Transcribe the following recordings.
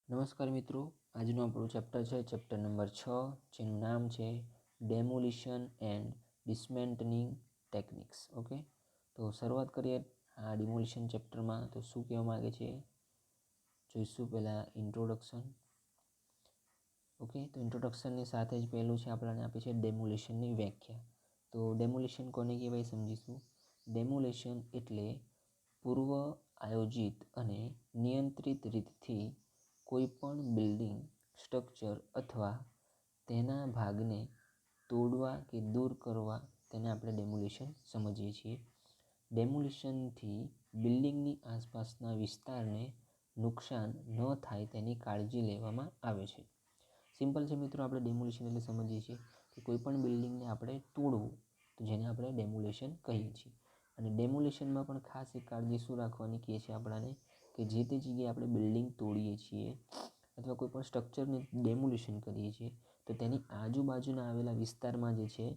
નમસ્કાર મિત્રો, આજનું આપણું ચેપ્ટર છે ચેપ્ટર નંબર 6, જેનું નામ છે ડેમોલિશન એન્ડ ડિસમેન્ટલિંગ ટેકનિક્સ. ઓકે, તો શરૂઆત કરીએ આ ડિમોલિશન ચેપ્ટરમાં. તો શું કહેવા માગે છે જોઈશું. પહેલાં ઇન્ટ્રોડક્શન. ઓકે, તો ઇન્ટ્રોડક્શનની સાથે જ પહેલું છે આપણને આપી છે ડેમોલિશનની વ્યાખ્યા. તો ડેમોલિશન કોને કહેવાય સમજીશું. ડેમોલિશન એટલે પૂર્વ આયોજિત અને નિયંત્રિત રીતથી કોઈપણ બિલ્ડિંગ, સ્ટ્રક્ચર અથવા તેના ભાગને તોડવા કે દૂર કરવા, તેને આપણે ડેમોલિશન સમજીએ છીએ. ડેમોલિશનથી બિલ્ડિંગની આસપાસના વિસ્તારને નુકસાન ન થાય તેની કાળજી લેવામાં આવે છે. સિમ્પલ છે મિત્રો, આપણે ડેમોલિશન એટલે સમજીએ છીએ કે કોઈપણ બિલ્ડિંગને આપણે તોડવું, તો જેને આપણે ડેમોલિશન કહીએ છીએ. અને ડેમોલિશનમાં પણ ખાસ એક કાળજી શું રાખવાની કહે છે આપણાને, કે જે તે જગ્યાએ આપણે બિલ્ડિંગ તોડીએ છીએ અથવા કોઈ પણ સ્ટ્રક્ચરને ડેમોલિશન કરીએ છીએ, તો તેની આજુબાજુના આવેલા વિસ્તારમાં જે છે,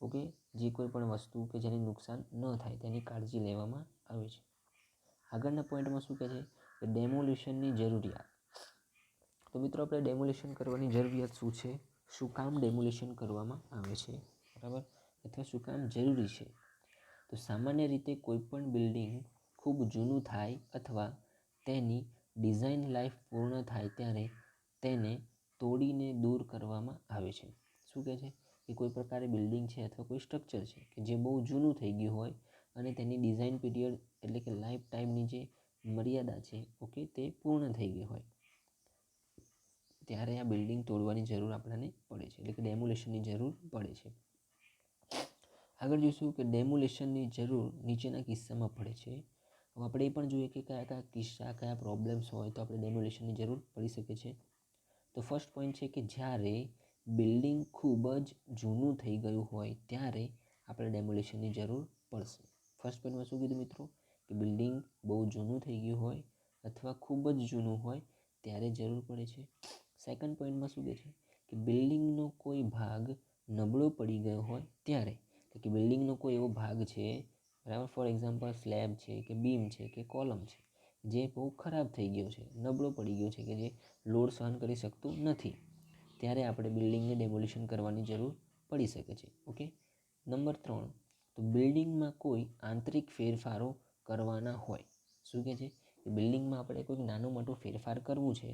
ઓકે, જે કોઈ પણ વસ્તુ કે જેને નુકસાન ન થાય તેની કાળજી લેવામાં આવે છે. આગળના પોઈન્ટમાં શું કહે છે કે ડેમોલિશનની જરૂરિયાત. તો મિત્રો, આપણે ડેમોલિશન કરવાની જરૂરિયાત શું છે, શું કામ ડેમોલિશન કરવામાં આવે છે, બરાબર, અથવા શું કામ જરૂરી છે. તો સામાન્ય રીતે કોઈપણ બિલ્ડિંગ ખૂબ જૂનું થાય અથવા તેની ડિઝાઇન લાઈફ પૂર્ણ થાય ત્યારે તેને તોડીને દૂર કરવામાં આવે છે. શું કહે છે કે કોઈ પ્રકારે બિલ્ડિંગ છે અથવા કોઈ સ્ટ્રક્ચર છે કે જે બહુ જૂનું થઈ ગયું હોય અને તેની ડિઝાઇન પીરિયડ એટલે કે લાઈફ ટાઈમની જે મર્યાદા છે, ઓકે, તે પૂર્ણ થઈ ગઈ હોય, ત્યારે આ બિલ્ડિંગ તોડવાની જરૂર આપણને પડે છે, એટલે કે ડેમોલિશનની જરૂર પડે છે. આગળ જોઈશું કે ડેમોલિશનની જરૂર નીચેના કિસ્સામાં પડે છે. હવે આપણે એ પણ જોઈએ કે કયા કયા કિસ્સા, કયા પ્રોબ્લેમ્સ હોય તો આપણે ડેમોલિશનની જરૂર પડી શકે છે. તો ફર્સ્ટ પોઈન્ટ છે કે જ્યારે બિલ્ડિંગ ખૂબ જ જૂનું થઈ ગયું હોય ત્યારે આપણે ડેમોલિશનની જરૂર પડશે. ફર્સ્ટ પોઈન્ટમાં શું કીધું મિત્રો, કે બિલ્ડિંગ બહુ જૂનું થઈ ગયું હોય અથવા ખૂબ જ જૂનું હોય ત્યારે જરૂર પડે છે. સેકન્ડ પોઈન્ટમાં શું કહે છે કે બિલ્ડિંગનો કોઈ ભાગ નબળો પડી ગયો હોય ત્યારે, કે બિલ્ડિંગનો કોઈ એવો ભાગ છે, બરાબર, ફોર એક્ઝામ્પલ સ્લેબ છે કે બીમ છે કે કોલમ છે, જે બહુ ખરાબ થઈ ગયો છે, નબળો પડી ગયો છે, કે જે લોડ સહન કરી શકતું નથી, ત્યારે આપણે બિલ્ડિંગને ડેમોલિશન કરવાની જરૂર પડી શકે છે. ઓકે, નંબર 3, તો બિલ્ડિંગમાં કોઈ આંતરિક ફેરફારો કરવાના હોય. શું કહે છે કે બિલ્ડિંગમાં આપણે કોઈક નાનું મોટું ફેરફાર કરવું છે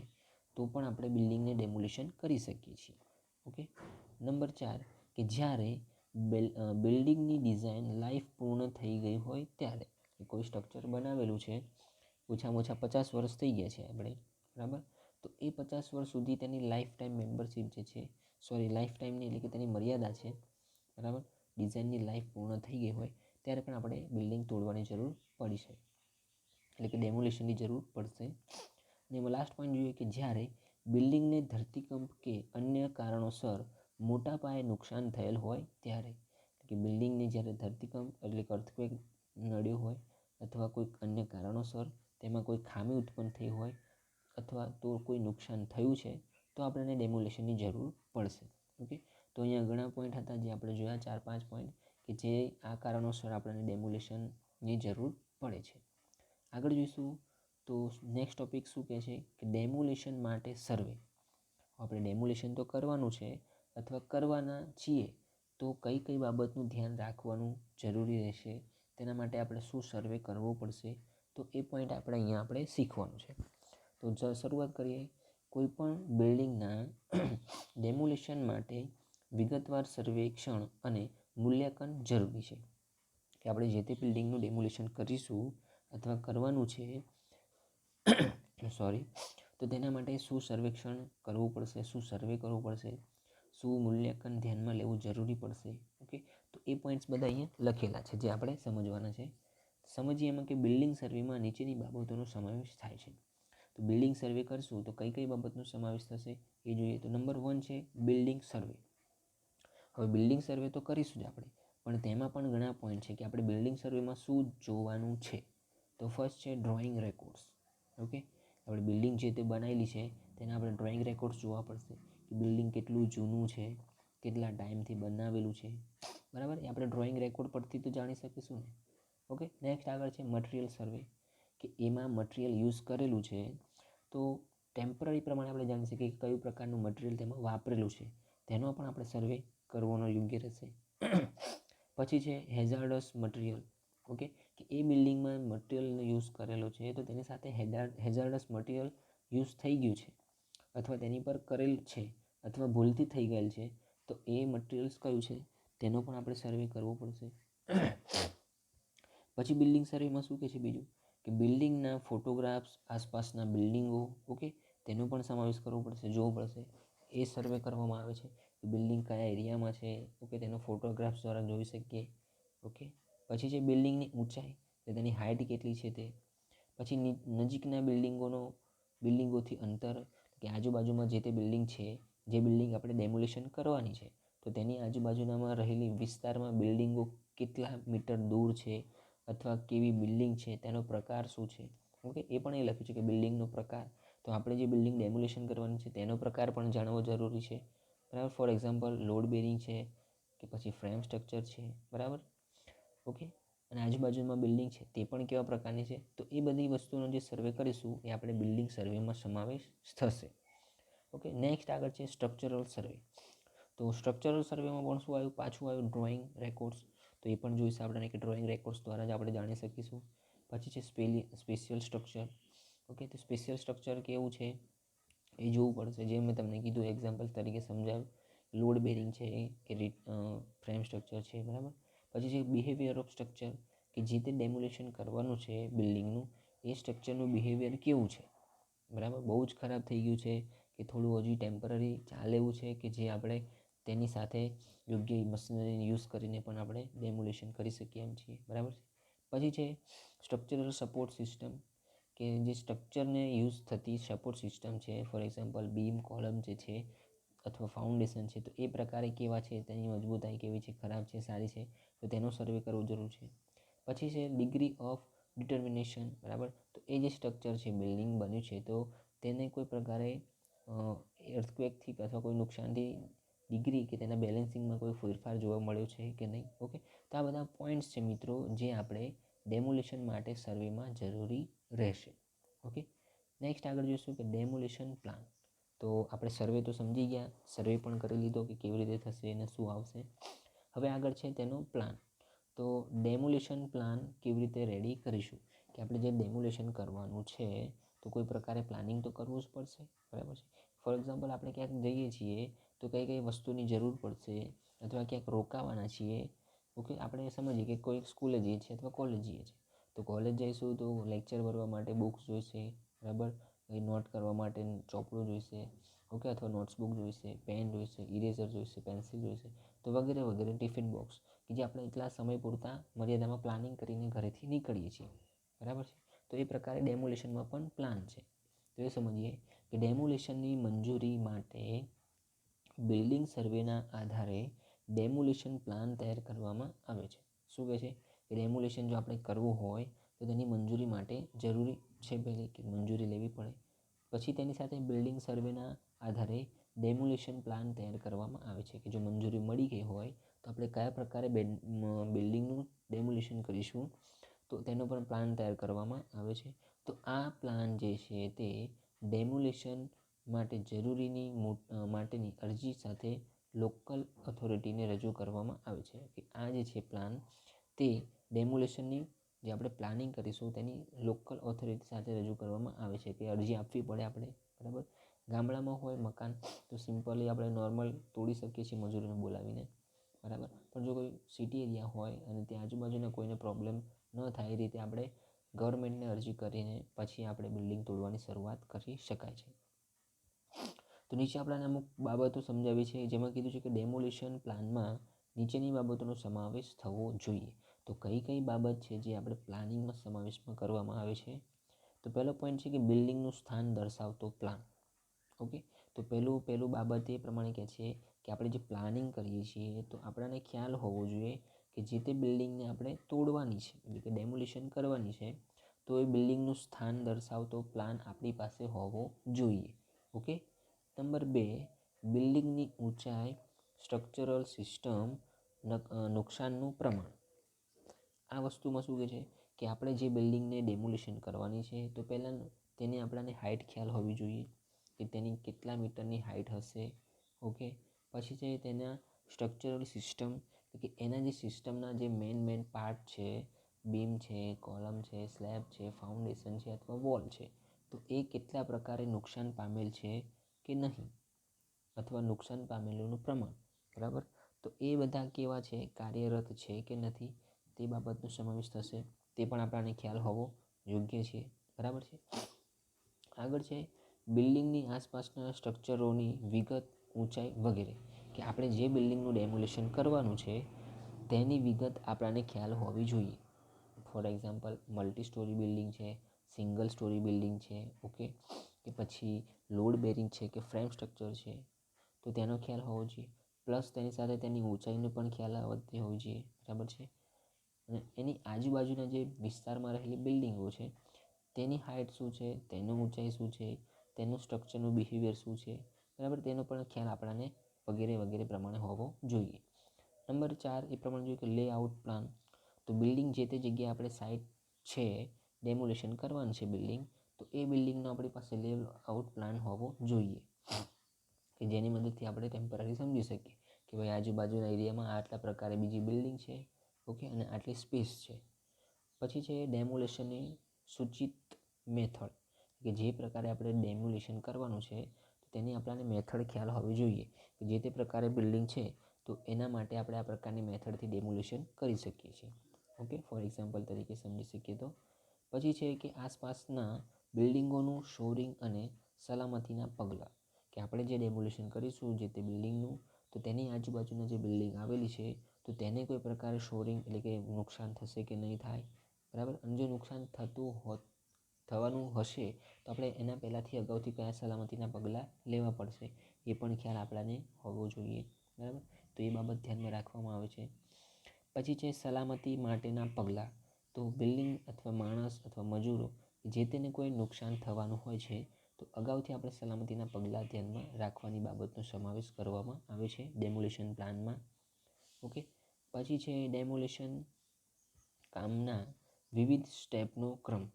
તો પણ આપણે બિલ્ડિંગને ડેમોલિશન કરી શકીએ છીએ. ઓકે, નંબર 4, કે જ્યારે બિલ્ડિંગની ડિઝાઇન લાઈફ પૂર્ણ થઈ ગઈ હોય ત્યારે, કોઈ સ્ટ્રક્ચર બનાવેલું છે, ઓછામાં ઓછા 50 વર્ષ થઈ ગયા છે આપણે, બરાબર, તો એ 50 વર્ષ સુધી તેની લાઈફ ટાઈમ મેમ્બરશીપ જે છે, લાઈફ ટાઈમની એટલે કે તેની મર્યાદા છે, બરાબર, ડિઝાઇનની લાઈફ પૂર્ણ થઈ ગઈ હોય ત્યારે પણ આપણે બિલ્ડિંગ તોડવાની જરૂર પડી છે, એટલે કે ડેમોલિશનની જરૂર પડશે. અને એમાં લાસ્ટ પોઈન્ટ જોઈએ કે જ્યારે બિલ્ડિંગને ધરતીકંપ કે અન્ય કારણોસર મોટા પાયે નુકસાન થયેલ હોય ત્યારે, કે બિલ્ડિંગને જ્યારે ધરતીકંપ એટલે કે અર્થક્વેક નડ્યો હોય અથવા કોઈક અન્ય કારણોસર તેમાં કોઈ ખામી ઉત્પન્ન થઈ હોય અથવા તો કોઈ નુકસાન થયું છે તો આપણને ડેમોલિશનની જરૂર પડશે. ઓકે, તો અહીંયા ઘણા પોઈન્ટ હતા જે આપણે જોયા, 4-5 પોઈન્ટ, કે જે આ કારણોસર આપણને ડેમોલિશનની જરૂર પડે છે. આગળ જોઈશું. તો નેક્સ્ટ ટોપિક શું કહે છે કે ડેમોલિશન માટે સર્વે. આપણે ડેમોલિશન તો કરવાનું છે અથવા કરવાના છીએ, તો કઈ કઈ બાબતનું ધ્યાન રાખવાનું જરૂરી રહેશે, તેના માટે આપણે શું સર્વે કરવો પડશે, તો એ પોઈન્ટ આપણે શીખવાનું છે. તો શરૂઆત કરીએ. કોઈપણ બિલ્ડિંગના ડેમોલિશન માટે વિગતવાર સર્વેક્ષણ અને મૂલ્યાંકન જરૂરી છે. કે આપણે જે તે બિલ્ડિંગનું ડેમોલિશન કરીશું અથવા કરવાનું છે તો તેના માટે શું સર્વેક્ષણ કરવું પડશે, શું સર્વે કરવું પડશે, શું મૂલ્યાંકન ધ્યાનમાં લેવું જરૂરી પડશે. ઓકે, તો એ પોઈન્ટ્સ બધા અહીંયા લખેલા છે જે આપણે સમજવાના છે. સમજીએ એમાં કે બિલ્ડિંગ સર્વેમાં નીચેની બાબતોનો સમાવેશ થાય છે. તો બિલ્ડિંગ સર્વે કરશું તો કઈ કઈ બાબતનો સમાવેશ થશે એ જોઈએ. તો નંબર 1 છે બિલ્ડિંગ સર્વે. હવે બિલ્ડિંગ સર્વે તો કરીશું જ આપણે, પણ તેમાં પણ ઘણા પોઈન્ટ છે કે આપણે બિલ્ડિંગ સર્વેમાં શું જોવાનું છે. તો ફર્સ્ટ છે ડ્રોઈંગ રેકોર્ડ્સ. ઓકે, આપણે બિલ્ડિંગ જે તે બનાવેલી છે તેના આપણે ડ્રોઈંગ રેકોર્ડ્સ જોવા પડશે, કે બિલ્ડિંગ કેટલું જૂનું છે, કેટલા ટાઈમથી બનાવેલું છે, બરાબર, એ આપણે ડ્રોઈંગ રેકોર્ડ પરથી તો જાણી શકીશું ને. ઓકે, નેક્સ્ટ આગળ છે મટીરિયલ સર્વે, કે એમાં મટીરિયલ યુઝ કરેલું છે તો ટેમ્પરરી પ્રમાણે આપણે જાણી શકીએ કે કયું પ્રકારનું મટીરિયલ તેમાં વાપરેલું છે, તેનો પણ આપણે સર્વે કરવાનો યોગ્ય રહેશે. પછી છે હેઝાર્ડસ મટીરિયલ. ઓકે, કે એ બિલ્ડિંગમાં મટીરિયલનો યુઝ કરેલો છે તો તેની સાથે હેઝાર્ડસ મટીરિયલ યુઝ થઈ ગયું છે અથવા તેની પર કરેલ છે અથવા ભૂલથી થઈ ગયેલ છે, તો એ મટીરિયલ્સ કયું છે તેનો પણ આપણે સર્વે કરવો પડશે. પછી બિલ્ડિંગ સર્વેમાં શું કહે છે બીજું, કે બિલ્ડિંગના ફોટોગ્રાફ્સ, આસપાસના બિલ્ડિંગો, ઓકે, તેનો પણ સમાવેશ કરવો પડશે, જોવો પડશે. એ સર્વે કરવામાં આવે છે કે બિલ્ડિંગ કયા એરિયામાં છે, ઓકે, તેનો ફોટોગ્રાફ્સ દ્વારા જોઈ શકીએ. ઓકે, પછી છે બિલ્ડિંગની ઊંચાઈ, કે તેની હાઇટ કેટલી છે તે. પછી નજીકના બિલ્ડિંગોથી અંતર, કે આજુબાજુમાં જે તે બિલ્ડિંગ છે, જે બિલ્ડિંગ આપણે ડેમોલિશન કરવાની છે તો તેની આજુબાજુનામાં રહેલી વિસ્તારમાં બિલ્ડિંગો કેટલા મીટર દૂર છે અથવા કેવી બિલ્ડિંગ છે, તેનો પ્રકાર શું છે. ઓકે, એ પણ એ લખ્યું છે કે બિલ્ડિંગનો પ્રકાર, તો આપણે જે બિલ્ડિંગ ડેમોલિશન કરવાની છે તેનો પ્રકાર પણ જાણવો જરૂરી છે. બરાબર. ફોર એક્ઝામ્પલ લોડ બેરિંગ છે કે પછી ફ્રેમ સ્ટ્રક્ચર છે. બરાબર. ઓકે, અને આજુબાજુમાં બિલ્ડિંગ છે તે પણ કેવા પ્રકારની છે, તો એ બધી વસ્તુનો જે સર્વે કરીશું એ આપણે બિલ્ડિંગ સર્વેમાં સમાવેશ થશે. ઓકે, નેક્સ્ટ આગળ છે સ્ટ્રક્ચરલ સર્વે. તો સ્ટ્રક્ચરલ સર્વેમાં પણ શું આવ્યું, પાછું આવ્યું ડ્રોઈંગ રેકોર્ડ્સ. તો એ પણ જોઈશે આપણને કે ડ્રોઈંગ રેકોર્ડ્સ દ્વારા જ આપણે જાણી શકીશું. પછી છે સ્પેશિયલ સ્ટ્રક્ચર. ઓકે, તો સ્પેશિયલ સ્ટ્રક્ચર કેવું છે એ જોવું પડશે. જે મેં તમને કીધું એક્ઝામ્પલ તરીકે સમજાવ્યું, લોડ બેરિંગ છે કે ફ્રેમ સ્ટ્રક્ચર છે. બરાબર. પછી છે બિહેવિયર ઓફ સ્ટ્રક્ચર, કે જે તે ડેમોલેશન કરવાનું છે બિલ્ડિંગનું, એ સ્ટ્રક્ચરનું બિહેવિયર કેવું છે. બરાબર, બહુ જ ખરાબ થઈ ગયું છે કે થોડું હજી ટેમ્પરરી ચાલે એવું છે, કે જે આપણે તેની સાથે યોગ્ય મશીનરીને યુઝ કરીને પણ આપણે ડેમોલેશન કરી શકીએ એમ છીએ. બરાબર છે. પછી છે સ્ટ્રક્ચરલ સપોર્ટ સિસ્ટમ, કે જે સ્ટ્રક્ચરને યુઝ થતી સપોર્ટ સિસ્ટમ છે, ફોર એક્ઝામ્પલ બીમ, કોલમ જે છે અથવા ફાઉન્ડેશન છે, તો એ પ્રકારે કેવા છે, તેની મજબૂતાઈ કેવી છે, ખરાબ છે, સારી છે, તો તેનો સર્વે કરવો જરૂર છે. પછી છે ડિગ્રી ઓફ ડિટર્મિનેશન. બરાબર, તો એ જે સ્ટ્રક્ચર છે બિલ્ડિંગ બન્યું છે તો તેને કોઈ પ્રકારે અર્થક્વેકથી અથવા કોઈ નુકસાનથી ડિગ્રી કે તેના બેલેન્સિંગમાં કોઈ ફેરફાર જોવા મળ્યો છે કે નહીં. ઓકે, તો આ બધા પોઈન્ટ્સ છે મિત્રો જે આપણે ડેમોલેશન માટે સર્વેમાં જરૂરી રહેશે. ઓકે, નેક્સ્ટ આગળ જોઈશું કે ડેમોલેશન પ્લાન. તો આપણે સર્વે તો સમજી ગયા, સર્વે પણ કરી લીધો કે કેવી રીતે થશે અને શું આવશે. હવે આગળ છે તેનો પ્લાન. તો ડેમોલેશન પ્લાન કેવી રીતે રેડી કરીશું, કે આપણે જે ડેમોલેશન કરવાનું છે તો કોઈ પ્રકારે પ્લાનિંગ તો કરવું જ પડશે. બરાબર છે. ફોર એક્ઝામ્પલ આપણે ક્યાંક જઈએ છીએ તો કઈ કઈ વસ્તુની જરૂર પડશે અથવા ક્યાંક રોકાવાના છીએ. ઓકે, આપણે સમજીએ કે કોઈ સ્કૂલે જઈએ છીએ અથવા કોલેજ જઈએ છીએ, તો કોલેજ જઈશું તો લેક્ચર ભરવા માટે બુક્સ જોઈશે. બરાબર, એ નોટ કરવા માટે ચોપડું જોઈશે. ઓકે, અથવા નોટ્સબુક જોઈશે, પેન જોઈશે, ઇરેઝર જોઈશે, પેન્સિલ જોઈશે, તો વગેરે વગેરે. ટિફિન બોક્સ, કે જે આપણે એટલા સમય પૂરતા મર્યાદામાં પ્લાનિંગ કરીને ઘરેથી નીકળીએ છીએ. બરાબર છે. તો એ પ્રકારે ડેમોલેશનમાં પણ પ્લાન છે. તો એ સમજીએ કે ડેમોલેશનની મંજૂરી માટે બિલ્ડિંગ સર્વેના આધારે ડેમોલેશન પ્લાન તૈયાર કરવામાં આવે છે. શું કહે છે કે ડેમોલેશન જો આપણે કરવું હોય તો તેની મંજૂરી માટે જરૂરી છે પહેલી કે મંજૂરી લેવી પડે. પછી તેની સાથે બિલ્ડિંગ સર્વેના આધારે ડેમોલેશન પ્લાન તૈયાર કરવામાં આવે છે, કે જો મંજૂરી મળી ગઈ હોય તો આપણે કયા પ્રકારે બિલ્ડિંગનું ડેમોલેશન કરીશું, તો તેનો પણ પ્લાન તૈયાર કરવામાં આવે છે. તો આ પ્લાન જે છે તે ડેમોલેશન માટે જરૂરીની માટેની અરજી સાથે લોકલ ઓથોરિટીને રજૂ કરવામાં આવે છે. કે આ જે છે પ્લાન તે ડેમોલેશનની જે આપણે પ્લાનિંગ કરીશું તેની લોકલ ઓથોરિટી સાથે રજૂ કરવામાં આવે છે, કે અરજી આપવી પડે આપણે. બરાબર, ગામડામાં હોય મકાન તો સિમ્પલી આપણે નોર્મલ તોડી શકીએ છીએ મજૂરીને બોલાવીને. બરાબર, પણ જો કોઈ સિટી એરિયા હોય અને ત્યાં આજુબાજુના કોઈને પ્રોબ્લેમ ન થાય એ રીતે આપણે ગવર્મેન્ટને અરજી કરીને પછી આપણે બિલ્ડિંગ તોડવાની શરૂઆત કરી શકાય છે. તો નીચે આપણાને અમુક બાબતો સમજાવી છે, જેમાં કીધું છે કે ડેમોલેશન પ્લાનમાં નીચેની બાબતોનો સમાવેશ થવો જોઈએ. તો કઈ કઈ બાબત છે જે આપણે પ્લાનિંગમાં સમાવેશમાં કરવામાં આવે છે. તો પહેલો પોઈન્ટ છે કે બિલ્ડિંગનું સ્થાન દર્શાવતો પ્લાન. ઓકે, તો પહેલું બાબત એ પ્રમાણે કહે છે કે આપણે જે પ્લાનિંગ કરીએ છીએ તો આપણને ખ્યાલ હોવો જોઈએ કે જે તે બિલ્ડિંગને આપણે તોડવાની છે, એટલે કે ડેમોલિશન કરવાની છે, તો એ બિલ્ડિંગનું સ્થાન દર્શાવતો પ્લાન આપણી પાસે હોવો જોઈએ. ઓકે, નંબર 2, બિલ્ડિંગની ઊંચાઈ, સ્ટ્રક્ચરલ સિસ્ટમ, નુકસાનનું પ્રમાણ. આ વસ્તુમાં શું કહે છે કે આપણે જે બિલ્ડિંગને ડેમોલિશન કરવાની છે તો પહેલાં તેની આપણને હાઇટ ખ્યાલ હોવી જોઈએ. કે તેની કેટલા મીટરની હાઇટ હશે. ઓકે, પછી છે તેના સ્ટ્રક્ચરલ સિસ્ટમ, કે એના જે સિસ્ટમના જે મેઇન પાર્ટ છે, બીમ છે, કોલમ છે, સ્લેબ છે, ફાઉન્ડેશન છે અથવા વોલ છે, તો એ કેટલા પ્રકારે નુકસાન પામેલ છે કે નહીં, અથવા નુકસાન પામેલુંનું પ્રમાણ. બરાબર, તો એ બધા કેવા છે, કાર્યરત છે કે નથી, તે બાબતનો સમાવેશ થશે. તે પણ આપણને ખ્યાલ હોવો યોગ્ય છે. બરાબર છે. આગળ છે બિલ્ડિંગની આસપાસના સ્ટ્રક્ચરોની વિગત, ઊંચાઈ વગેરે, કે આપણે જે બિલ્ડિંગનું ડેમોલેશન કરવાનું છે તેની વિગત આપણને ખ્યાલ હોવી જોઈએ. For example, multi story building છે, સિંગલ સ્ટોરી બિલ્ડિંગ છે, ઓકે, કે પછી લોડ બેરિંગ છે કે ફ્રેમ સ્ટ્રક્ચર છે, તો તેનો ખ્યાલ હોવો જોઈએ. પ્લસ તેની સાથે તેની ઊંચાઈનો પણ ખ્યાલ આવતી હોવી જોઈએ. બરાબર છે. અને એની આજુબાજુના જે વિસ્તારમાં રહેલી બિલ્ડિંગો છે તેની હાઇટ શું છે, તેનું ઊંચાઈ શું છે, તેનું સ્ટ્રક્ચરનું બિહેવિયર શું છે, બરાબર, તેનો પણ ખ્યાલ આપણને વગેરે પ્રમાણે હોવો જોઈએ. નંબર 4 એ પ્રમાણે જોઈએ કે લેઆઉટ પ્લાન. તો બિલ્ડિંગ જે તે જગ્યાએ આપણે સાઇટ છે ડેમોલેશન કરવાનું છે બિલ્ડિંગ, તો એ બિલ્ડિંગનો આપણી પાસે લેઆઉટ પ્લાન હોવો જોઈએ, કે જેની મદદથી આપણે ટેમ્પરરી સમજી શકીએ કે ભાઈ આજુબાજુના એરિયામાં આટલા પ્રકારે બીજી બિલ્ડિંગ છે, ઓકે, અને આટલી સ્પેસ છે. પછી છે ડેમોલેશનની સૂચિત મેથડ, કે જે પ્રકારે આપણે ડેમોલેશન કરવાનું છે તો તેની આપણને મેથડ ખ્યાલ હોવી જોઈએ, કે જે તે પ્રકારે બિલ્ડિંગ છે તો એના માટે આપણે આ પ્રકારની મેથડથી ડેમોલેશન કરી શકીએ છીએ. ઓકે, ફોર એક્ઝામ્પલ તરીકે સમજી શકીએ તો. પછી છે કે આસપાસના બિલ્ડિંગોનું શોરિંગ અને સલામતીના પગલાં, કે આપણે જે ડેમોલેશન કરીશું જે તે બિલ્ડિંગનું, તો તેની આજુબાજુના જે બિલ્ડિંગ આવેલી છે તો તેને કોઈ પ્રકારે શોરિંગ એટલે કે નુકસાન થશે કે નહીં થાય. બરાબર, અને જો નુકસાન થવાનું હશે તો આપણે એના પહેલાંથી અગાઉથી કયા સલામતીના પગલાં લેવા પડશે એ પણ ખ્યાલ આપણને હોવો જોઈએ. બરાબર, તો એ બાબત ધ્યાનમાં રાખવામાં આવે છે. પછી છે સલામતી માટેના પગલાં. તો બિલ્ડિંગ અથવા માણસ અથવા મજૂરો જે તેને કોઈ નુકસાન થવાનું હોય છે તો અગાઉથી આપણે સલામતીના પગલાં ધ્યાનમાં રાખવાની બાબતનો સમાવેશ કરવામાં આવે છે ડેમોલેશન પ્લાનમાં. ઓકે, પછી છે ડેમોલેશન કામના વિવિધ સ્ટેપનો ક્રમ.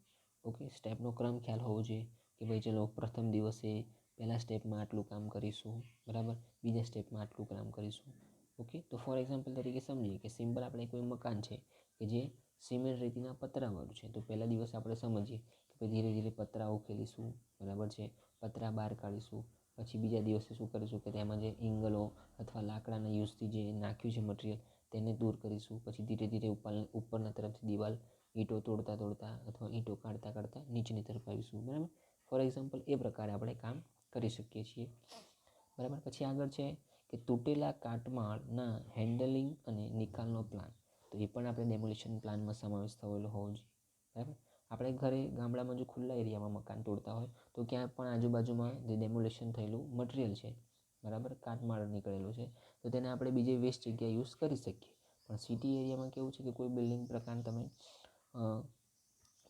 ઓકે, સ્ટેપનો ક્રમ ખ્યાલ હોવો જોઈએ, કે ભાઈ ચલો પ્રથમ દિવસે પહેલા સ્ટેપમાં આટલું કામ કરીશું, બરાબર, બીજા સ્ટેપમાં આટલું કામ કરીશું. ઓકે, તો ફોર એક્ઝામ્પલ તરીકે સમજીએ કે સિમ્પલ આપણે કોઈ મકાન છે કે જે સિમેન્ટ રેતીના પતરાવાળું છે, તો પહેલા દિવસે આપણે સમજીએ કે ભાઈ ધીરે ધીરે પતરા ઉકેલીશું, બરાબર છે, પતરા બહાર કાઢીશું. પછી બીજા દિવસે શું કરીશું કે તેમાં જે એંગલો અથવા લાકડાના યુઝથી જે નાખ્યું છે મટીરિયલ તેને દૂર કરીશું. પછી ધીરે ધીરે ઉપરના તરફથી દિવાલ ઈંટો તોડતા અથવા ઈંટો કાઢતા નીચેની તરફ આવીશું. બરાબર, ફોર એક્ઝામ્પલ એ પ્રકારે આપણે કામ કરી શકીએ છીએ. બરાબર, પછી આગળ છે કે તૂટેલા કાટમાળના હેન્ડલિંગ અને નિકાલનો પ્લાન. તો એ પણ આપણે ડેમોલેશન પ્લાનમાં સમાવેશ થયેલો હોવો જોઈએ. બરાબર, આપણે ઘરે ગામડામાં જો ખુલ્લા એરિયામાં મકાન તોડતા હોય તો ક્યાં પણ આજુબાજુમાં જે ડેમોલેશન થયેલું મટીરિયલ છે, બરાબર, કાટમાળ નીકળેલું છે, તો તેને આપણે બીજે વેસ્ટ જગ્યાએ યુઝ કરી શકીએ. પણ સિટી એરિયામાં કેવું છે કે કોઈ બિલ્ડિંગ પ્રકાર તમે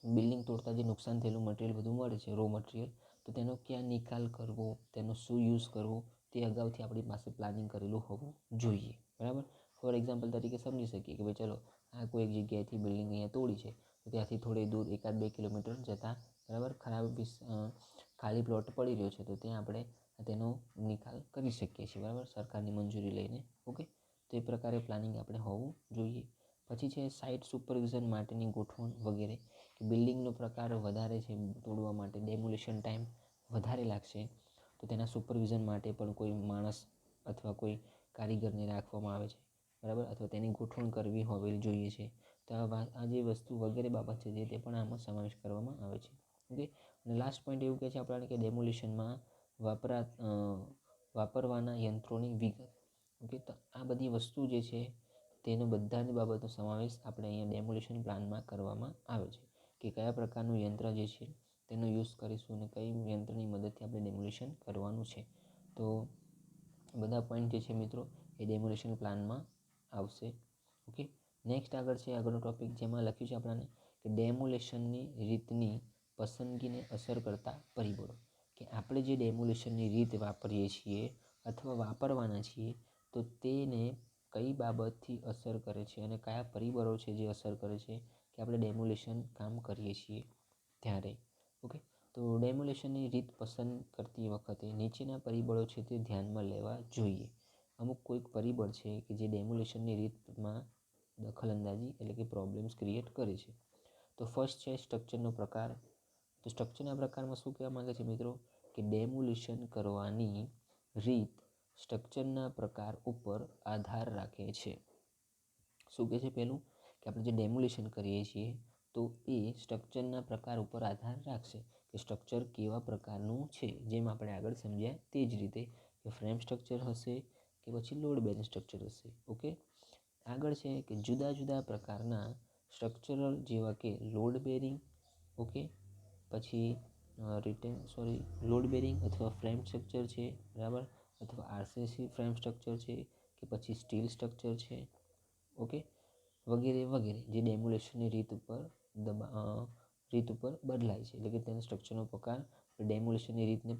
બિલ્ડિંગ તોડતા જે નુકસાન થયેલું મટીરિયલ બધું મળે છે, રો મટીરિયલ, તો તેનો ક્યાં નિકાલ કરવો, તેનો શું યુઝ કરવો, તે અગાઉથી આપણી પાસે પ્લાનિંગ કરેલું હોવું જોઈએ. બરાબર, ફોર એક્ઝામ્પલ તરીકે સમજી શકીએ કે ભાઈ ચલો આ કોઈ એક જગ્યાએથી બિલ્ડિંગ અહીંયા તોડી છે, તો ત્યાંથી થોડી દૂર 1-2 કિલોમીટર જતાં, બરાબર, ખાલી પ્લોટ પડી રહ્યો છે, તો ત્યાં આપણે તેનો નિકાલ કરી શકીએ છીએ. બરાબર, સરકારની મંજૂરી લઈને. ઓકે, તો એ પ્રકારે પ્લાનિંગ આપણે હોવું જોઈએ. પછી છે સાઇટ સુપરવિઝન માટેની ગોઠવણ વગેરે, કે બિલ્ડિંગનો પ્રકાર વધારે છે તોડવા માટે, ડેમોલેશન ટાઈમ વધારે લાગશે, તો તેના સુપરવિઝન માટે પણ કોઈ માણસ અથવા કોઈ કારીગરને રાખવામાં આવે છે. બરાબર, અથવા તેની ગોઠવણ કરવી હોવી જોઈએ છે. તો આ જે વસ્તુ વગેરે બાબત છે જે તે પણ આમાં સમાવેશ કરવામાં આવે છે. ઓકે, અને લાસ્ટ પોઈન્ટ એવું કહે છે આપણને કે ડેમોલેશનમાં વાપરવાના યંત્રોની વિગત. ઓકે, તો આ બધી વસ્તુ જે છે તેનો બધાની બાબતનો સમાવેશ આપણે અહીંયા ડેમોલેશન પ્લાનમાં કરવામાં આવે છે, કે કયા પ્રકારનું યંત્ર જે છે તેનો યુઝ કરીશું અને કઈ યંત્રની મદદથી આપણે ડેમોલેશન કરવાનું છે. તો બધા પોઈન્ટ જે છે મિત્રો એ ડેમોલેશન પ્લાનમાં આવશે. ઓકે, નેક્સ્ટ આગળ છે આગળનો ટોપિક, જેમાં લખ્યું છે આપણને કે ડેમોલેશનની રીતની પસંદગીને અસર કરતા પરિબળો, કે આપણે જે ડેમોલેશનની રીત વાપરીએ છીએ અથવા વાપરવાના છીએ તો તેને કઈ બાબતથી અસર કરે છે અને કયા પરિબળો છે જે અસર કરે છે કે આપણે ડેમોલેશન કામ કરીએ છીએ ત્યારે. ઓકે, તો ડેમોલેશનની રીત પસંદ કરતી વખતે નીચેના પરિબળો છે તે ધ્યાનમાં લેવા જોઈએ. અમુક કોઈક પરિબળ છે કે જે ડેમોલેશનની રીતમાં દખલઅંદાજી એટલે કે પ્રોબ્લેમ્સ ક્રિએટ કરે છે. તો ફર્સ્ટ છે સ્ટ્રક્ચરનો પ્રકાર. તો સ્ટ્રક્ચરના પ્રકારમાં શું કહેવા માંગે છે મિત્રો કે ડેમોલિશન કરવાની રીત સ્ટ્રક્ચરના પ્રકાર ઉપર આધાર રાખે છે. શું કહે છે પહેલું કે આપણે જે ડેમોલિશન કરીએ છીએ તો એ સ્ટ્રક્ચરના પ્રકાર ઉપર આધાર રાખશે કે સ્ટ્રક્ચર કેવા પ્રકારનું છે. જેમ આપણે આગળ સમજ્યા તે જ રીતે કે ફ્રેમ સ્ટ્રક્ચર હશે કે પછી લોડ બેરિંગ સ્ટ્રક્ચર હશે. ઓકે, આગળ છે કે જુદા જુદા પ્રકારના સ્ટ્રક્ચરલ જેવા કે લોડ બેરિંગ, ઓકે, પછી લોડ બેરિંગ અથવા ફ્રેમ સ્ટ્રક્ચર છે, બરાબર, અથવા આરસીસી ફ્રેમ સ્ટ્રક્ચર છે કે પછી સ્ટીલ સ્ટ્રક્ચર છે, ઓકે, વગેરે વગેરે જે ડેમોલેશનની રીત ઉપર બદલાય છે. એટલે કે તેના સ્ટ્રક્ચરનો પ્રકાર ડેમોલેશનની રીતને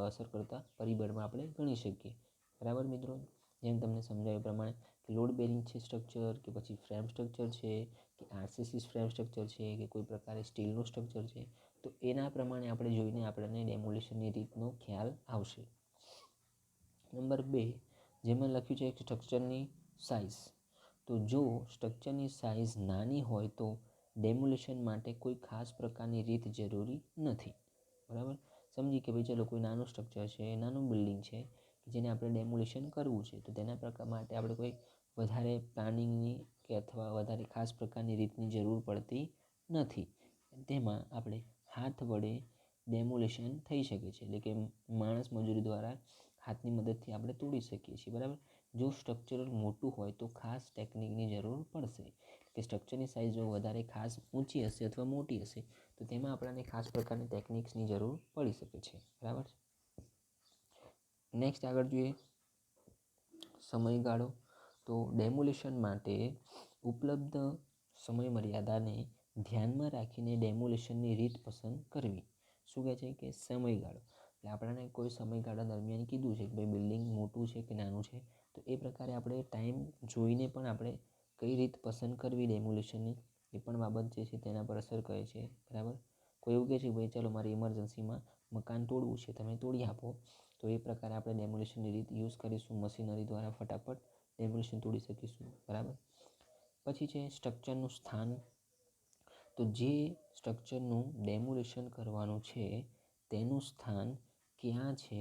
અસર કરતા પરિબળમાં આપણે ગણી શકીએ. બરાબર મિત્રો, જેમ તમને સમજાવ્યા પ્રમાણે કે લોડ બેરિંગ છે સ્ટ્રક્ચર કે પછી ફ્રેમ સ્ટ્રક્ચર છે કે આરસીસી ફ્રેમ સ્ટ્રક્ચર છે કે કોઈ પ્રકારે સ્ટીલનું સ્ટ્રક્ચર છે, તો એના પ્રમાણે આપણે જોઈને આપણને ડેમોલેશનની રીતનો ખ્યાલ આવશે. નંબર 2, જેમાં લખ્યું છે સ્ટ્રક્ચરની સાઇઝ. તો જો સ્ટ્રક્ચરની સાઇઝ નાની હોય તો ડેમોલેશન માટે કોઈ ખાસ પ્રકારની રીત જરૂરી નથી. બરાબર, સમજી કે ભાઈ ચલો કોઈ નાનું સ્ટ્રક્ચર છે, નાનું બિલ્ડિંગ છે કે જેને આપણે ડેમોલેશન કરવું છે, તો તેના પ્રકાર માટે આપણે કોઈ વધારે પ્લાનિંગની કે અથવા વધારે ખાસ પ્રકારની રીતની જરૂર પડતી નથી. તેમાં આપણે હાથ વડે ડેમોલેશન થઈ શકે છે, એટલે કે માણસ મજૂરી દ્વારા હાથની મદદથી આપણે તોડી શકીએ છીએ. બરાબર, જો સ્ટ્રક્ચર મોટું હોય તો ખાસ ટેકનિકની જરૂર પડશે કે સ્ટ્રક્ચરની સાઇઝ જો વધારે ખાસ ઊંચી હશે અથવા મોટી હશે તો તેમાં આપણને ખાસ પ્રકારની ટેકનિક્સની જરૂર પડી શકે છે. બરાબર, નેક્સ્ટ આગળ જોઈએ સમયગાળો. તો ડેમોલેશન માટે ઉપલબ્ધ સમય મર્યાદાને ધ્યાનમાં રાખીને ડેમોલેશનની રીત પસંદ કરવી. શું કહે છે કે સમયગાળો, એટલે આપણને કોઈ સમયગાળા દરમિયાન કીધું છે કે ભાઈ બિલ્ડિંગ મોટું છે કે નાનું છે, તો એ પ્રકારે આપણે ટાઈમ જોઈને પણ આપણે કઈ રીત પસંદ કરવી ડેમોલેશનની એ પણ બાબત જે છે તેના પર અસર કરે છે. બરાબર, કોઈ એવું કહે છે કે ભાઈ ચાલો મારી ઇમરજન્સીમાં મકાન તોડવું છે, તમે તોડી આપો, તો એ પ્રકારે આપણે ડેમોલેશનની રીત યુઝ કરીશું. મશીનરી દ્વારા ફટાફટ ડેમોલેશન તોડી શકીશું. બરાબર, પછી છે સ્ટ્રક્ચરનું સ્થાન. તો જે સ્ટ્રક્ચરનું ડેમોલેશન કરવાનું છે તેનું સ્થાન ક્યાં છે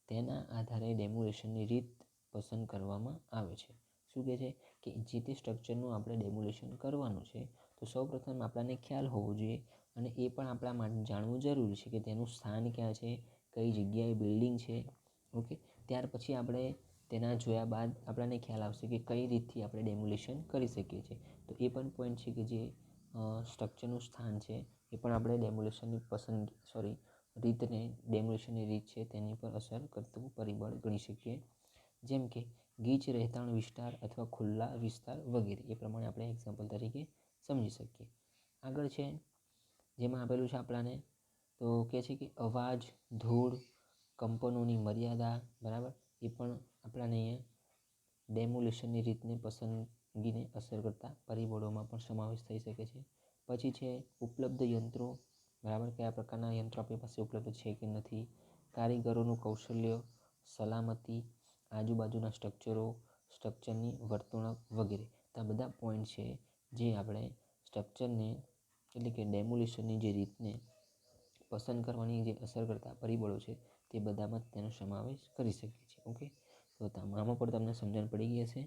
તેના આધારે ડેમોલેશનની રીત પસંદ કરવામાં આવે છે. શું કહે છે કે જે તે સ્ટ્રક્ચરનું આપણે ડેમોલેશન કરવાનું છે તો સૌપ્રથમ આપણને ખ્યાલ હોવો જોઈએ અને એ પણ આપણા માટે જાણવું જરૂરી છે કે તેનું સ્થાન ક્યાં છે, કઈ જગ્યાએ બિલ્ડિંગ છે. ઓકે, ત્યાર પછી આપણે તેના જોયા બાદ આપણને ખ્યાલ આવશે કે કઈ રીતથી આપણે ડેમોલેશન કરી શકીએ છીએ. તો એ પણ પોઈન્ટ છે કે જે સ્ટ્રક્ચરનું સ્થાન છે એ પણ આપણે ડેમોલેશનની રીત છે તેની પર અસર કરતું પરિબળ ગણી શકીએ. જેમ કે ગીચ રહેતાણ વિસ્તાર અથવા ખુલ્લા વિસ્તાર વગેરે, એ પ્રમાણે આપણે એક્ઝામ્પલ તરીકે સમજી શકીએ. આગળ છે જેમાં આપેલું છે આપણને, તો કહે છે કે અવાજ, ધૂળ, કંપનોની મર્યાદા, બરાબર, એ પણ આપણને અહીંયા ડેમોલેશનની રીતને પસંદગીને અસર કરતા પરિબળોમાં પણ સમાવેશ થઈ શકે છે. પછી છે ઉપલબ્ધ યંત્રો, બરાબર, કયા પ્રકારના યંત્રો આપણી પાસે ઉપલબ્ધ છે કે નથી, કારીગરોનું કૌશલ્ય, સલામતી, આજુબાજુના સ્ટ્રક્ચરો, સ્ટ્રક્ચરની વર્તણૂક વગેરે. તો આ બધા પોઈન્ટ છે જે આપણે સ્ટ્રક્ચરને એટલે કે ડેમોલેશનની જે રીતને પસંદ કરવાની જે અસર કરતા પરિબળો છે તે બધામાં તેનો સમાવેશ કરી શકીએ છીએ. ઓકે, તો આમાં પર તમને સમજણ પડી ગઈ હશે.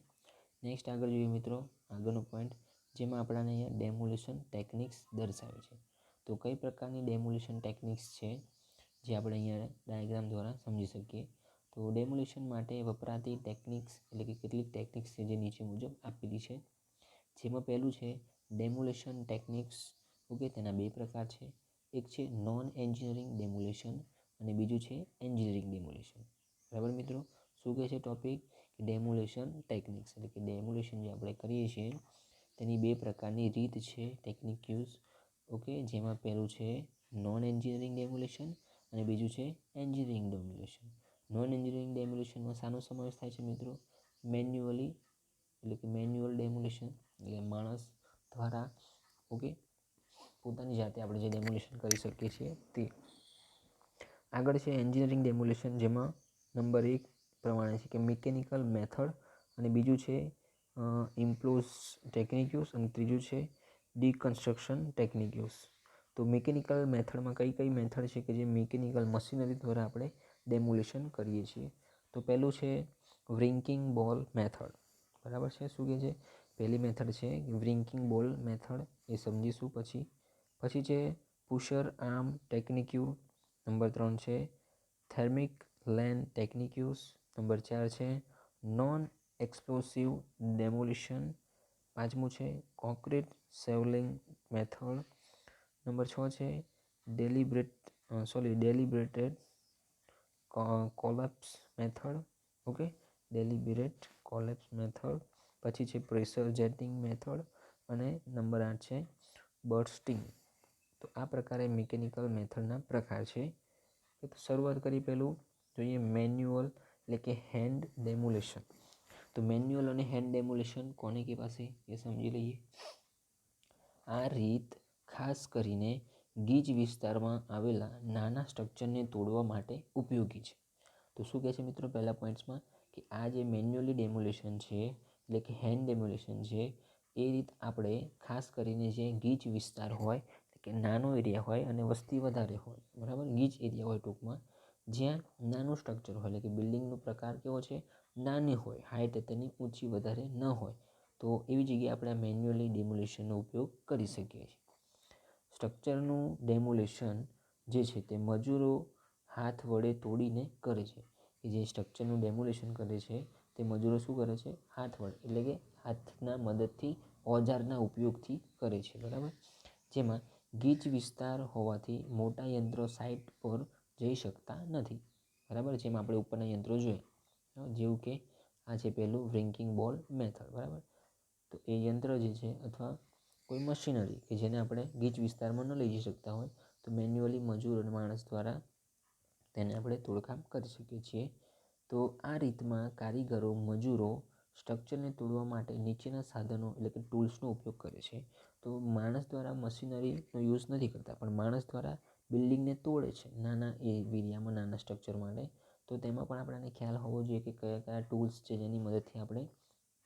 નેક્સ્ટ આગળ જોઈએ મિત્રો આગળનો પોઈન્ટ, જેમાં આપણને અહીંયા ડેમોલેશન ટેકનિક્સ દર્શાવે છે. તો કઈ પ્રકારની ડેમોલેશન ટેકનિક્સ છે જે આપણે અહીંયા ડાયાગ્રામ દ્વારા સમજી શકીએ. તો ડેમોલેશન માટે વપરાતી ટેકનિક્સ એટલે કે કેટલીક ટેકનિક્સ છે જે નીચે મુજબ આપેલી છે. જેમાં પહેલું છે ડેમોલેશન ટેકનિક્સ. ઓકે, તેના બે પ્રકાર છે. એક છે નોન એન્જિનિયરિંગ ડેમોલેશન અને બીજું છે એન્જિનિયરિંગ ડેમોલેશન. બરાબર મિત્રો, શું કહે છે ટોપિક કે ડેમોલેશન ટેકનિક્સ એટલે કે ડેમોલેશન જે આપણે કરીએ છીએ તેની બે પ્રકારની રીત છે, ટેકનિક યુઝ. ઓકે, જેમાં પહેલું છે નોન એન્જિનિયરિંગ ડેમોલેશન અને બીજું છે એન્જિનિયરિંગ ડેમોલેશન. નોન એન્જિનિયરિંગ ડેમોલેશનમાં શાનો સમાવેશ થાય છે મિત્રો? મેન્યુઅલી એટલે કે મેન્યુઅલ ડેમોલેશન એટલે માણસ દ્વારા, ઓકે, પોતાની જાતે આપણે જે ડેમોલેશન કરી શકીએ છીએ તે. આગળ છે એન્જિનિયરિંગ ડેમોલિશન, જેમાં નંબર 1 પ્રમાણે છે કે મિકેનિકલ મેથડ, અને બીજું છે ઇમ્પ્લોઝ ટેકનિક યુઝ, અને ત્રીજું છે ડિકન્સ્ટ્રક્શન ટેકનિક યુઝ. તો મિકેનિકલ મેથડમાં કઈ કઈ મેથડ છે કે જે મિકેનિકલ મશીનરી દ્વારા આપણે ડેમોલિશન કરીએ છીએ. તો પહેલું છે વ્રિંકિંગ બોલ મેથડ. બરાબર છે. શું કહે છે? પહેલી મેથડ છે વ્રિંકિંગ બોલ મેથડ, એ સમજીશું પછી છે પુશર આર્મ ટેકનિક યુઝ. નંબર 3 છે થર્મિક લેન ટેકનિક યુઝ. નંબર 4 છે નોન એક્સપ્લોસિવ ડેમોલિશન. પાંચમું છે કોન્ક્રીટ સેવલિંગ મેથડ. નંબર 6 છે deliberated collapse method. Okay, deliberate collapse method. પછી છે પ્રેશર જેટિંગ મેથડ, અને નંબર 8 છે બર્સ્ટિંગ. તો આ પ્રકારે મિકેનિકલ મેથડના પ્રકાર છે. તો શરૂઆત કરી પહેલું જોઈએ મેન્યુઅલ એટલે કે હેન્ડ ડેમોલિશન. તો મેન્યુઅલ અને હેન્ડ ડેમોલિશન કોને કહેવાશે એ સમજી લઈએ. આ રીત ખાસ કરીને ગીચ વિસ્તારમાં આવેલા નાના સ્ટ્રક્ચરને તોડવા માટે ઉપયોગી છે. તો શું કહે છે મિત્રો પહેલા પોઈન્ટ્સમાં કે આ જે મેન્યુઅલી ડેમોલિશન છે એટલે કે હેન્ડ ડેમોલિશન છે, એ રીત આપણે ખાસ કરીને જે ગીચ વિસ્તાર હોય કે નાનો એરિયા હોય અને વસ્તી વધારે હોય, બરાબર, ગીચ એરિયા હોય ટૂંકમાં, જ્યાં નાનું સ્ટ્રક્ચર હોય એટલે કે બિલ્ડિંગનો પ્રકાર કેવો છે, નાની હોય, હાઇટ તેની ઊંચી વધારે ન હોય, તો એવી જગ્યાએ આપણે મેન્યુઅલી ડેમોલિશનનો ઉપયોગ કરી શકીએ છીએ. સ્ટ્રક્ચરનું ડેમોલિશન જે છે તે મજૂરો હાથ વડે તોડીને કરે છે. કે જે સ્ટ્રક્ચરનું ડેમોલિશન કરે છે તે મજૂરો શું કરે છે? હાથ વડે, એટલે કે હાથના મદદથી, ઓજારના ઉપયોગથી કરે છે. બરાબર. જેમાં ગીચ વિસ્તાર હોવાથી મોટા યંત્રો સાઇટ પર જઈ શકતા નથી. બરાબર. જેમ આપણે ઉપરના યંત્રો જોઈએ, જેવું કે આ છે પહેલું વ્રિંકિંગ બોલ મેથડ. બરાબર. તો એ યંત્ર જે છે અથવા કોઈ મશીનરી કે જેને આપણે ગીચ વિસ્તારમાં ન લઈ જઈ શકતા હોય, તો મેન્યુઅલી મજૂર અને માણસ દ્વારા તેને આપણે તોડકામ કરી શકીએ છીએ. તો આ રીતમાં કારીગરો, મજૂરો સ્ટ્રક્ચરને તોડવા માટે નીચેના સાધનો એટલે કે ટૂલ્સનો ઉપયોગ કરે છે. તો માણસ દ્વારા મશીનરીનો યુઝ નથી કરતા, પણ માણસ દ્વારા બિલ્ડિંગને તોડે છે નાના એરિયામાં, નાના સ્ટ્રક્ચર માટે. તો તેમાં પણ આપણને ખ્યાલ હોવો જોઈએ કે કયા કયા ટૂલ્સ છે જેની મદદથી આપણે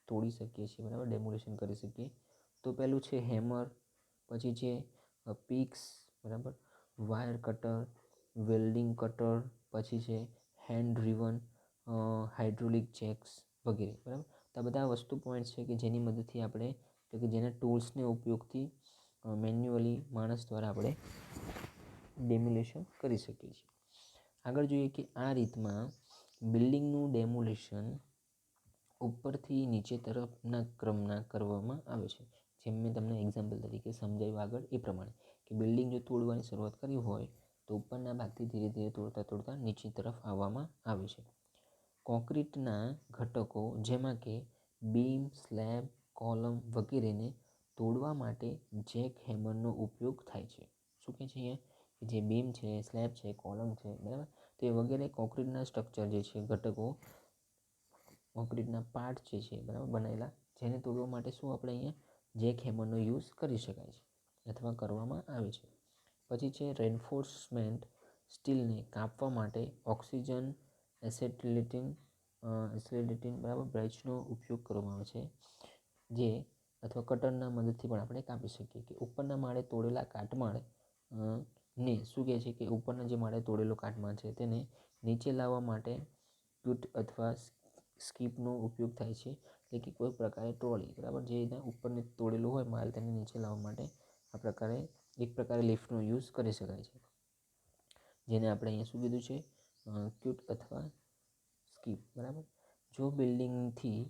તોડી શકીએ છીએ, બરાબર, ડેમોલિશન કરી શકીએ. તો પહેલું છે હેમર, પછી છે પિક્સ, બરાબર, વાયર કટર, વેલ્ડિંગ કટર, પછી છે હેન્ડ ડ્રીવન હાઇડ્રોલિક જેક્સ વગેરે. બરાબર. તો આ બધા વસ્તુ પોઈન્ટ્સ છે કે જેની મદદથી આપણે, એટલે કે જેના ટૂલ્સને ઉપયોગથી મેન્યુઅલી માણસ દ્વારા આપણે ડેમોલિશન કરી શકીએ છીએ. આગળ જોઈએ કે આ રીતમાં બિલ્ડિંગનું ડેમોલિશન ઉપરથી નીચે તરફના ક્રમના કરવામાં આવે છે. જેમ મેં તમને એક્ઝામ્પલ તરીકે સમજાવ્યું આગળ એ પ્રમાણે, કે બિલ્ડિંગ જો તોડવાની શરૂઆત કરી હોય તો ઉપરના ભાગથી ધીરે ધીરે તોડતા નીચે તરફ આવવામાં આવે છે. કોન્ક્રીટના ઘટકો જેમાં કે બીમ, સ્લેબ, કોલમ વગેરેને તોડવા માટે જેક હેમરનો ઉપયોગ થાય છે. શું કહે છે અહીંયા? જે બીમ છે, સ્લેબ છે, કોલમ છે, બરાબર, તો એ વગેરે કોન્ક્રીટના સ્ટ્રક્ચર જે છે, ઘટકો, કોન્ક્રીટના પાર્ટ જે છે, બરાબર, બનેલા, જેને તોડવા માટે શું આપણે અહીંયા જેક હેમરનો યુઝ કરી શકાય છે અથવા કરવામાં આવે છે. પછી છે રેન્ફોર્સમેન્ટ સ્ટીલને કાપવા માટે ઓક્સિજન એસેટિલિટીન, બરાબર, બ્રશનો ઉપયોગ કરવામાં આવે છે, જે અથવા કટરના મદદથી પણ આપણે કાપી શકીએ. કે ઉપરના માળે તોડેલા કાટમાળ ને શું કહે છે કે ઉપરના જે માળે તોડેલો કાટમાળ છે તેને નીચે લાવવા માટે ટૂટ અથવા સ્કીપનો ઉપયોગ થાય છે, એટલે કે કોઈ પ્રકારે ટ્રોલી, બરાબર, જે એના ઉપરને તોડેલું હોય માલ તેને નીચે લાવવા માટે આ પ્રકારે એક પ્રકારે લિફ્ટનો યુઝ કરી શકાય છે, જેને આપણે અહીંયા શું કીધું છે? ક્યુટ અથવા સ્કીપ. બરાબર. જો બિલ્ડિંગથી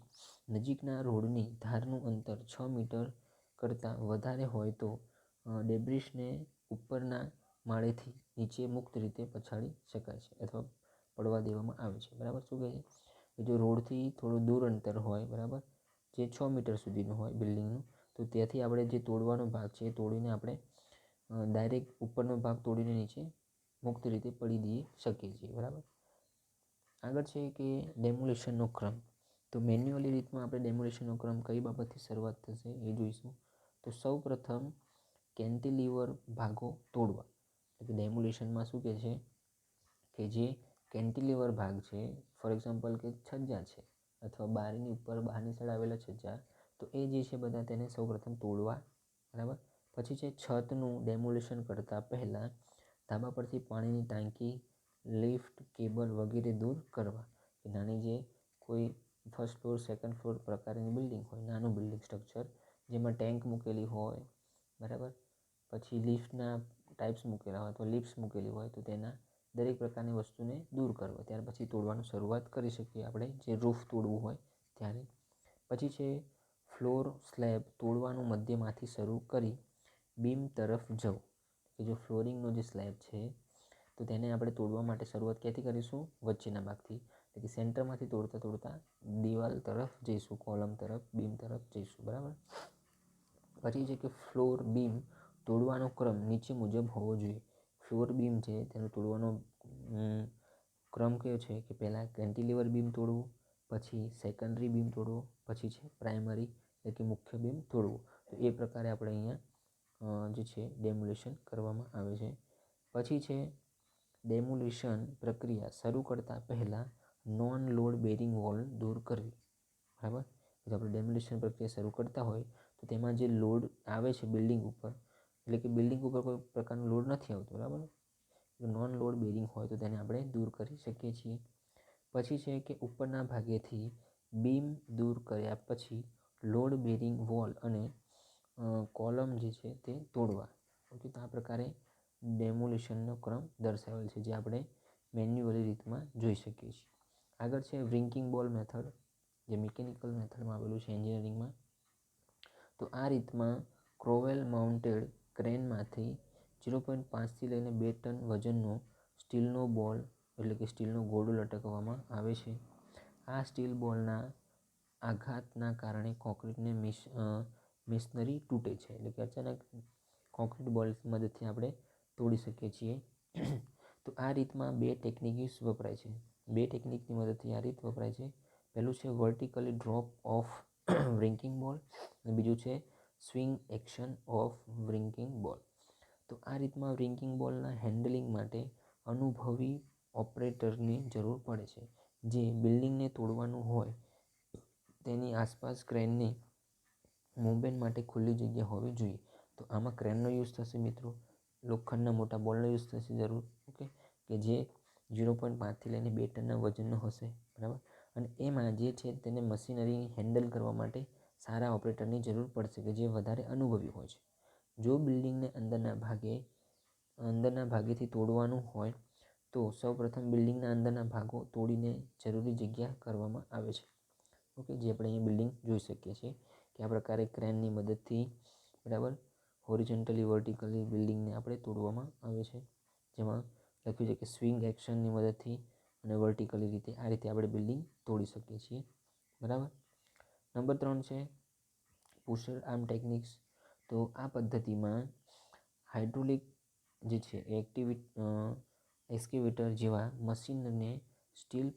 નજીકના રોડની ધારનું અંતર 6 મીટર કરતાં વધારે હોય તો ડેબ્રિસને ઉપરના માળેથી નીચે મુક્ત રીતે પછાડી શકાય છે અથવા પડવા દેવામાં આવે છે. બરાબર. શું કહે છે? જો રોડથી થોડું દૂર અંતર હોય, બરાબર, જે 6 મીટર સુધીનું હોય બિલ્ડિંગનું, તો ત્યાંથી આપણે જે તોડવાનો ભાગ છે એ તોડીને આપણે ડાયરેક્ટ ઉપરનો ભાગ તોડીને નીચે મુક્ત રીતે પડી દઈ શકીએ છીએ. બરાબર. આગળ છે કે ડેમોલિશનનો ક્રમ. તો મેન્યુઅલી રીતમાં આપણે ડેમોલિશનનો ક્રમ કઈ બાબતથી શરૂઆત થશે એ જોઈશું. તો સૌ પ્રથમ કેન્ટિલીવર ભાગો તોડવા. એટલે કે ડેમોલિશનમાં શું કહે છે કે જે કેન્ટિલીવર ભાગ છે, ફોર એક્ઝામ્પલ કે છજ્જા છે અથવા બારીની ઉપર બહારની સાઈડ આવેલા છજ્જા, તો એ જે છે બધા તેને સૌપ્રથમ તોડવા, બરાબર. પછી છે છતનું ડેમોલિશન કરતાં પહેલાં ધાબા પરથી પાણીની ટાંકી, લિફ્ટ, કેબલ વગેરે દૂર કરવા. કે નાની જે કોઈ ફર્સ્ટ ફ્લોર, સેકન્ડ ફ્લોર પ્રકારની બિલ્ડિંગ હોય, નાનું બિલ્ડિંગ સ્ટ્રક્ચર જેમાં ટેન્ક મૂકેલી હોય, બરાબર, પછી લિફ્ટના ટાઈપ્સ મૂકેલા હોય અથવા લિફ્ટ્સ મૂકેલી હોય, તો તેના દરેક પ્રકારની વસ્તુને દૂર કરવા. ત્યાર પછી તોડવાનું શરૂઆત કરી શકીએ આપણે, જે રૂફ તોડવું હોય ત્યારે. પછી છે ફ્લોર સ્લેબ તોડવાનું મધ્યમાંથી શરૂ કરી બીમ તરફ જવું. કે જો ફ્લોરિંગનો જે સ્લેબ છે તો તેને આપણે તોડવા માટે શરૂઆત ક્યાંથી કરીશું? વચ્ચેના ભાગથી, એટલે કે સેન્ટરમાંથી તોડતા તોડતા દિવાલ તરફ જઈશું, કોલમ તરફ, બીમ તરફ જઈશું, બરાબર. પછી છે કે ફ્લોર બીમ તોડવાનો ક્રમ નીચે મુજબ હોવો જોઈએ. ફ્લોર બીમ છે તેનો તોડવાનો ક્રમ કયો છે કે પહેલાં કેન્ટિલીવર બીમ તોડવું, પછી સેકન્ડરી બીમ તોડવું, પછી છે પ્રાઇમરી એટલે કે મુખ્ય બીમ તોડવું. તો એ પ્રકારે આપણે અહીંયા જે છે ડેમોલિશન કરવામાં આવે છે. પછી છે ડેમોલિશન પ્રક્રિયા શરૂ કરતાં પહેલાં નોન લોડ બેરિંગ વોલ દૂર કરવી, બરાબર. જો આપણે ડેમોલિશન પ્રક્રિયા શરૂ કરતા હોય તો તેમાં જે લોડ આવે છે બિલ્ડિંગ ઉપર, એટલે કે બિલ્ડિંગ ઉપર કોઈ પ્રકારનો લોડ નથી આવતો, બરાબર. જો નોન લોડ બેરિંગ હોય તો તેને આપણે દૂર કરી શકીએ છીએ. પછી છે કે ઉપરના ભાગેથી બીમ દૂર કર્યા પછી લોડ બેરિંગ વોલ અને કોલમ જે છે તે તોડવા. ઓકે, તો આ પ્રકારે ડેમોલિશનનો ક્રમ દર્શાવેલ છે, જે આપણે મેન્યુઅલી રીતમાં જોઈ શકીએ છીએ. આગળ છે વ્રિંકિંગ બોલ મેથડ, જે મિકેનિકલ મેથડમાં આવેલું છે એન્જિનિયરિંગમાં. તો આ રીતમાં ક્રોવેલ માઉન્ટેડ ક્રેનમાંથી 0.5થી લઈને 2 ટન વજનનો સ્ટીલનો બોલ એટલે કે સ્ટીલનો ગોળો લટકવામાં આવે છે. આ સ્ટીલ બોલના આઘાતના કારણે કોન્ક્રીટને મેશનરી તૂટે છે, એટલે કે અચાનક કોન્ક્રીટ બોલ્સની મદદથી આપણે તોડી શકીએ છીએ. તો આ રીતમાં 2 ટેકનિક્સ વપરાય છે. 2 ટેકનિકની મદદથી આ રીત વપરાય છે. પહેલું છે વર્ટિકલી ડ્રોપ ઓફ વ્રિંકિંગ બોલ અને બીજું છે સ્વિંગ એક્શન ઓફ વ્રિંકિંગ બોલ. તો આ રીતમાં વ્રિંકિંગ બોલના હેન્ડલિંગ માટે અનુભવી ઓપરેટરની જરૂર પડે છે, જે બિલ્ડિંગને તોડવાનું હોય તેની આસપાસ ક્રેનની મૂવમેન્ટ માટે ખુલ્લી જગ્યા હોવી જોઈએ. તો આમાં ક્રેનનો યુઝ થશે મિત્રો, લોખંડના મોટા બોલનો યુઝ થશે જરૂર, ઓકે, કે જે 0.5થી લઈને 2 ટનના વજનનો હશે, બરાબર. અને એમાં જે છે તેને મશીનરી હેન્ડલ કરવા માટે સારા ઓપરેટરની જરૂર પડશે, કે જે વધારે અનુભવી હોય છે. જો બિલ્ડિંગને અંદરના ભાગેથી તોડવાનું હોય તો સૌપ્રથમ બિલ્ડિંગના અંદરના ભાગો તોડીને જરૂરી જગ્યા કરવામાં આવે છે. ઓકે, જે આપણે અહીં બિલ્ડિંગ જોઈ શકીએ છીએ કે આ પ્રકારે ક્રેનની મદદથી, બરાબર, હોરિઝોન્ટલી વર્ટિકલી બિલ્ડિંગને આપણે તોડવામાં આવે છે. જેમાં લખ્યું છે કે સ્વિંગ એક્શનની મદદથી અને વર્ટિકલી રીતે આ રીતે આપણે બિલ્ડિંગ તોડી શકીએ છીએ, બરાબર. નંબર 3 છે પુશર આર્મ ટેકનિક્સ. તો આ પદ્ધતિમાં હાઇડ્રોલિક જે છે એક્સ્કેવેટર જેવા મશીનને સ્ટીલ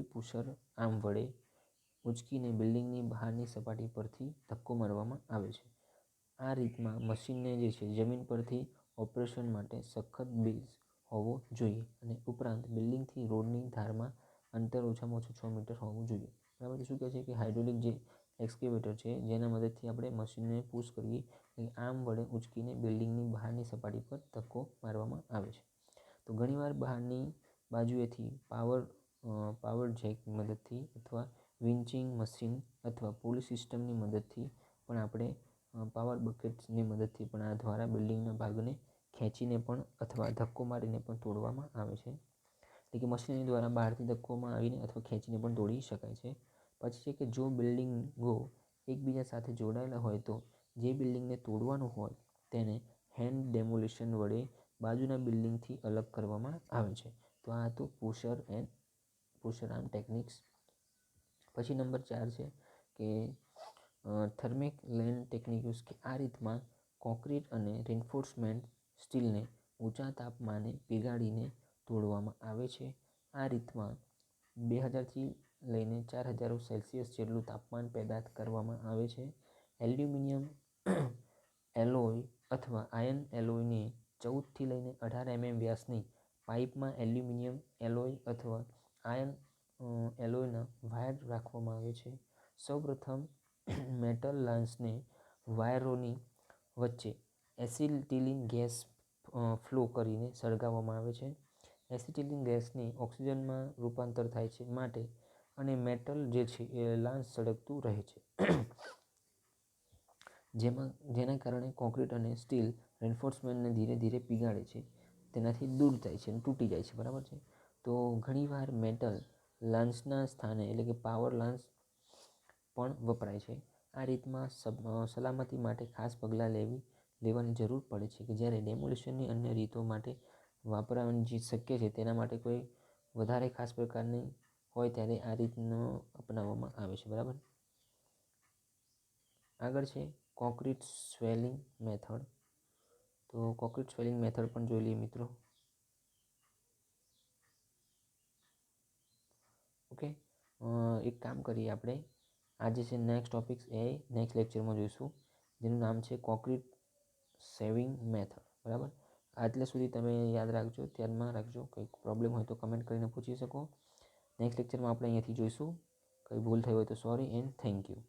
પુશર આર્મ વડે ઉંચકીને બિલ્ડિંગની બહારની સપાટી પરથી ધક્કો મારવામાં આવે છે. આ રીતમાં મશીનને જે છે જમીન પરથી ઓપરેશન માટે સખત બેઝ હોવો જોઈએ અને ઉપરાંત બિલ્ડિંગથી રોડની ધારમાં અંતર ઓછામાં ઓછું 6 મીટર હોવું જોઈએ, બરાબર. શું કહે છે કે હાઇડ્રોલિક જે એક્સ્કેવેટર છે જેના મદદથી આપણે મશીનને પુશ કરીએ, આર્મ વડે ઉંચકીને બિલ્ડિંગની બહારની સપાટી પર ધક્કો મારવામાં આવે છે. તો ઘણીવાર બહારની બાજુએથી પાવર જેકની મદદથી અથવા વિન્ચિંગ મશીન અથવા પુલી સિસ્ટમની મદદથી પણ આપણે પાવર બકેટ્સની મદદથી પણ આ દ્વારા બિલ્ડિંગના ભાગને ખેંચીને પણ અથવા ધક્કો મારીને પણ તોડવામાં આવે છે. એટલે કે મશીનરી દ્વારા બહારથી ધક્કોમાં આવીને અથવા ખેંચીને પણ તોડી શકાય છે. પછી છે કે જો બિલ્ડિંગો એકબીજા સાથે જોડાયેલા હોય તો જે બિલ્ડિંગને તોડવાનું હોય તેને હેન્ડ ડેમોલિશન વડે બાજુના બિલ્ડિંગથી અલગ કરવામાં આવે છે. તો આ હતું પુશર આર્મ ટેકનિક્સ. પછી નંબર 4 છે કે થર્મિક લેન્ડ ટેકનિક્સ, કે આ રીતમાં કોન્ક્રીટ અને રિન્ફોર્સમેન્ટ સ્ટીલને ઊંચા તાપમાને પીગાળીને તોડવામાં આવે છે. આ રીતમાં 2000થી લઈને 4000 સેલ્સિયસ જેટલું તાપમાન પેદા કરવામાં આવે છે. એલ્યુમિનિયમ એલોય અથવા આયર્ન એલોયની 14થી લઈને 18 mm વ્યાસની પાઇપમાં એલ્યુમિનિયમ એલોય અથવા આયર્ન એલોયના વાયર રાખવામાં આવે છે. સૌપ્રથમ મેટલ લાન્સને વાયરોની વચ્ચે એસિટિલિન ગેસ ફ્લો કરીને સળગાવવામાં આવે છે. એસિટિલિન ગેસને ઓક્સિજનમાં રૂપાંતર થાય છે માટે અને મેટલ જે છે એ લાન્સ સળગતું રહે છે. જેના કારણે કોન્ક્રીટ અને સ્ટીલ રેન્ફોર્સમેન્ટને ધીરે ધીરે પીગાળે છે, તેનાથી દૂર થાય છે અને તૂટી જાય છે. બરાબર છે. તો ઘણીવાર મેટલ લાન્સના સ્થાને એટલે કે પાવર લાન્સ પણ વપરાય છે. આ રીતમાં સલામતી માટે ખાસ પગલાં લેવાની જરૂર પડે છે કે જ્યારે ડેમોલિશનની અન્ય રીતો માટે વાપરવાની જે શક્ય છે તેના માટે કોઈ વધારે ખાસ પ્રકારની હોય ત્યારે આ રીતનો અપનાવવામાં આવે છે. બરાબર. આગળ છે કોન્ક્રીટ સ્વેલિંગ મેથડ. તો કોન્ક્રીટ સ્વેલિંગ મેથડ પણ જોઈ લઈએ મિત્રો. ઓકે, એક કામ કરીએ આપણે. આજે છે નેક્સ્ટ ટોપિક એ નેક્સ્ટ લેક્ચરમાં જોઈશું, જેનું નામ છે કોન્ક્રીટ સેવિંગ મેથડ. બરાબર. આટલે સુધી તમે યાદ રાખજો, ધ્યાનમાં રાખજો. કંઈક પ્રોબ્લેમ હોય તો કમેન્ટ કરીને પૂછી શકો. નેક્સ્ટ લેક્ચરમાં આપણે અહીંયાથી જોઈશું. કંઈ ભૂલ થઈ હોય તો સોરી એન્ડ થેન્ક યુ.